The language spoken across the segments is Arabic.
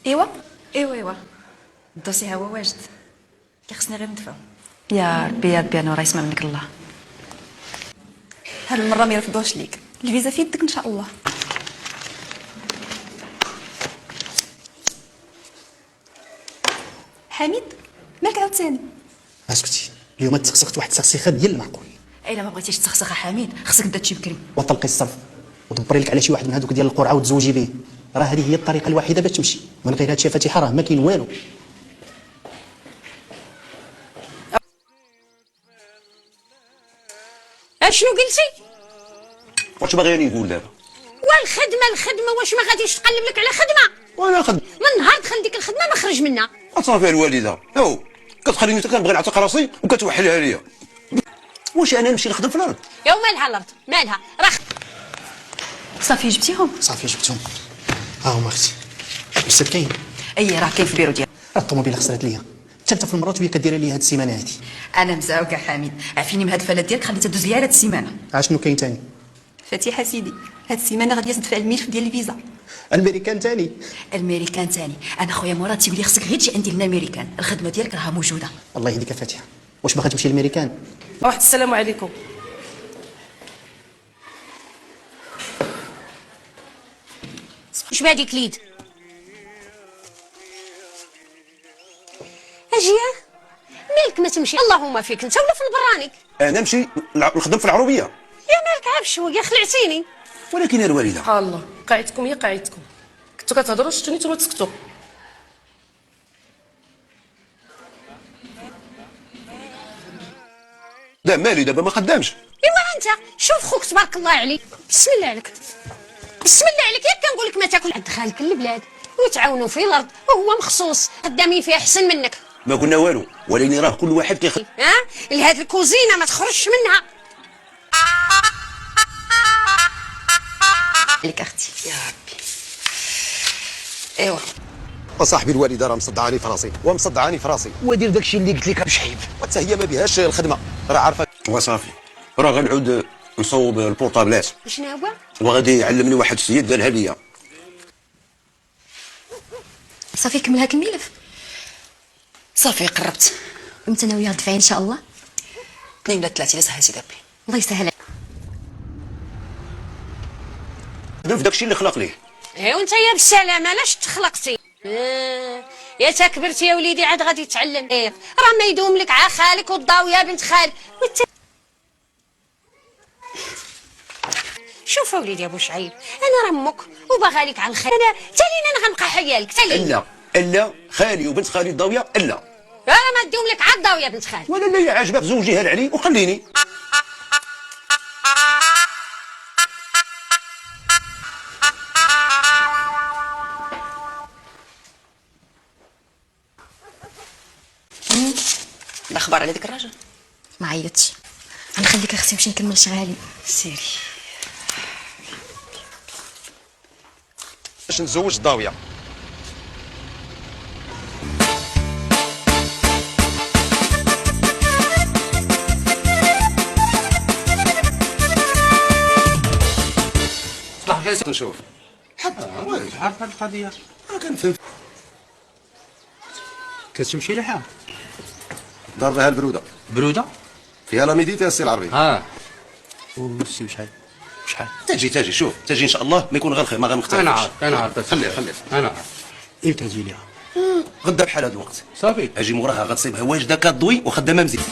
ايوا ايوا الدوسي هو واجد، كيخصني غير ندفعو. يا ربي يا ربي، انا راه يسمع منك الله. هاد المره ما يرفضوش ليك، الفيزا في يدك ان شاء الله. حميد مالك عاوتاني؟ اسكتي، اليوم تسخسخت واحد التسخسيخه ديال المعقول. الا ما بغيتيش تسخسخ حميد خصك تبدا تمشي بكري وطلقي الصرف ودبري لك على شي واحد من هذوك ديال القرعه وتزوجي به. راه هذه هي الطريقه الوحيده باش تمشي، من غير هادشي فاتحه راه ما كاين والو. اشنو قلتي؟ واش باغي نقول دابا؟ والخدمه واش ما غاديش تقلب لك على خدمه؟ وانا خدم من نهار دخل ديك الخدمه ما خرج منها. صافي الوالده او كتخليني حتى كنبغي نعتق راسي وكتوحلها ليا. واش انا نمشي نخدم في الارض؟ يا مالها الارض مالها راه صافي جبتيهم؟ صافي جبتهم، ها هما اختي. بس كاين اي راه كاين في البيرو ديالك. راه الطوموبيله خسرت ليا حتى في المرات وهي كدير لي هاد السيمانه هادي. انا مزعوقه حميد، عافيني من هاد الفلات ديالك خليتها دوز ليا هاد السيمانه. شنو كاين تاني؟ فاتحه سيدي، هاد السيمانه غادي تدفع الملف ديال الفيزا. الميريكان تاني؟ الميريكان تاني، انا خويا مراد تيقول لي خصك غير تجي عندي لنا الميريكان، الخدمه ديالك راها موجوده. والله يهديك فاتحه، واش باغا تمشي للميريكان؟ واحد السلام عليكم. واش بهاديك اليد؟ اجيه مالك ما تمشي اللهم فيك انت ولا في البرانيك؟ انا نمشي نخدم في العروبيه. يا مالك عاب شويه خلعتيني. ولكن يا الوالده سبحان الله، قاعدتكم هي قاعدتكم، كنتو كتهضروا شتوني نتوما تسكتوا. دا مالي دابا ما خدامش. ايوا انت شوف خوك تبارك الله عليك، بسم الله عليك بسم الله عليك. ياك كنقول لك ما تاكل عند خالك البلاد وتعاونوا في الارض وهو مخصوص خدامين فيها احسن منك. ما قلنا والو، ولكن راه كل واحد كيخدم. ها لهاد الكوزينه ما تخرجش منها. لك اختي يا ربي. ايوا وصاحبي الوالده راه مصدعاني في راسي ومصدعاني في راسي، ودير داكشي اللي قلت لك بشحيب، وحتى هي ما بيهاش الخدمه راه عارفه. وصافي راه غنعود نصوب البورطابلات. شنو هو؟ وغادي يعلمني واحد السيد قالها ليا. صافي كمل هاك الملف. صافي قربت. امتى ناويه تدفعي ان شاء الله؟ 2 ولا 3 الا سهل سيدي ربي. الله يسهل. خدم في داكشي اللي خلق ليه. ايه وانت يا بالسلامه علاش تخلقتي؟ يا تكبرتي يا وليدي عاد غادي تعلم. ايه راه ما يدوم لك عا خالك والضاويه بنت خالك شوف وليدي ابو شعيب، انا راه امك وباغا لك على الخير، انا تالينا غنبقى حيالك تالينا. الا خالي وبنت خالي الضاويه الا راه ما تدوم لك عا الضاويه بنت خالك. ولا اللي عاجبك زوجيها لعلي وخليني. الاخبار على ديك الراجل؟ ما عيطتش، غنخليك اختي نمشي نكمل شغالي. سيري. باش نتزوج الضاويه. صلاح جالس نشوف حتى عارف هاد القضيه ما كنفهم. كتمشي لها دار لها البروده بروده فيها لا ميديتي السي العربي. وسي شحال تجي شوف تجي ان شاء الله ما يكون غير خير ما غنختلفش. انا عارف خليه انا عارف. امتى تجي ليها؟ غدا بحال هاد الوقت صافي اجي موراها غتصيبها واجده كضوي وخدامه مزيان.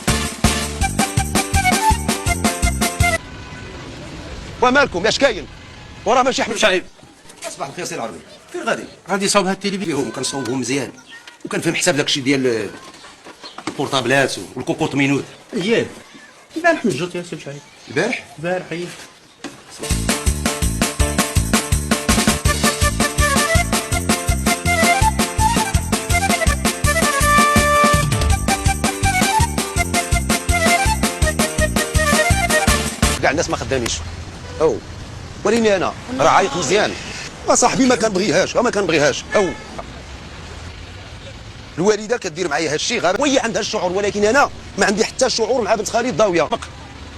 ومالكم اش كاين؟ وراه ماشي حمل شعيب. اصبح الخير سي العربي فين غادي؟ غادي يصاوبها التلفزيون فيهم كنصوبهم مزيان وكنفهم حساب داكشي ديال البورطابلات والكوكوط مينوت. اييه البارح نجوت يا سي شعيب. البارح اييه كاع الناس ما خدامينش او وليني انا راه عايق مزيان. صاحبي ما كنبغيهاش او الوالده كدير معايا هذا الشيء غير وهي عندها الشعور، ولكن انا ما عندي حتى شعور مع بنت خالي الضاويه.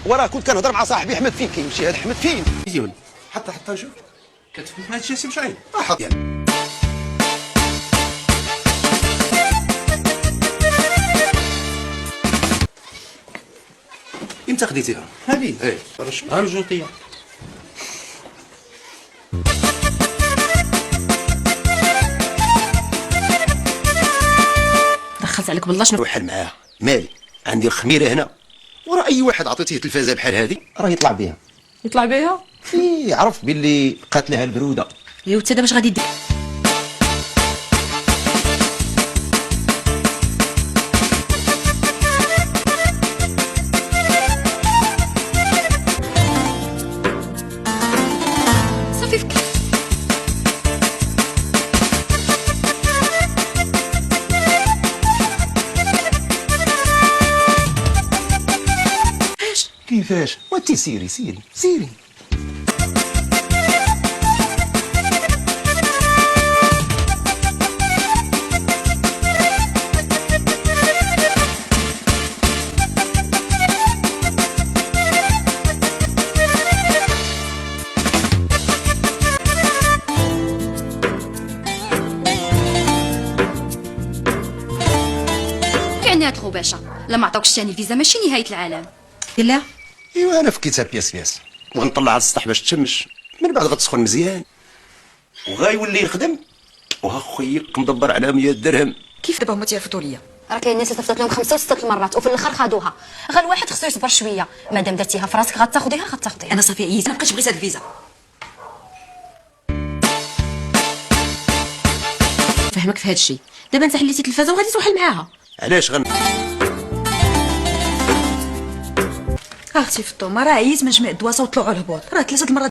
وراه كنت كنهضر مع صاحبي احمد فين كيمشي هذا احمد فين مزيان حتى نشوف كتفهم هذا الشيء سي شعيب. يعني انت خديتيها هذه ايه ها الجوطيه. دخلت عليك بالله شنو روح معاها مالي، عندي الخميره هنا، ورا اي واحد عطيتيه تلفازه بحال هذه راه يطلع بها. يطلع بيها؟ يعرف باللي قاتلها البروده. ايوا انت دابا اش غادي دير؟ صافي فك كيفاش؟ وانتي سيري سيري سيري. يعني هاد باشا لما عطاوكش ثاني فيزا ماشي نهايه العالم. لا ايوا انا فكيتها بياس بياس، وغنطلع على السطح باش تشمش، من بعد غتسخن مزيان وغايولي يخدم. وها خويك مدبر على 100 درهم. كيف دابا هما تيعرفوا ليا؟ راه كاين ناس صيفطت لهم 5 و6 المرات وفي الاخر خدوها. غير الواحد خصو يصبر شويه، مادام درتيها في راسك غتاخديها غتاخديها. انا صافي عييت ما بقيتش بغيت هاد الفيزا. فهمك في هاد الشيء. دابا انت حليتي التلفازه وغادي توحل معاها. علاش اختي فطومه راه عييت من جميع الدواسه وطلعوا الهبوط، راه 3 المرات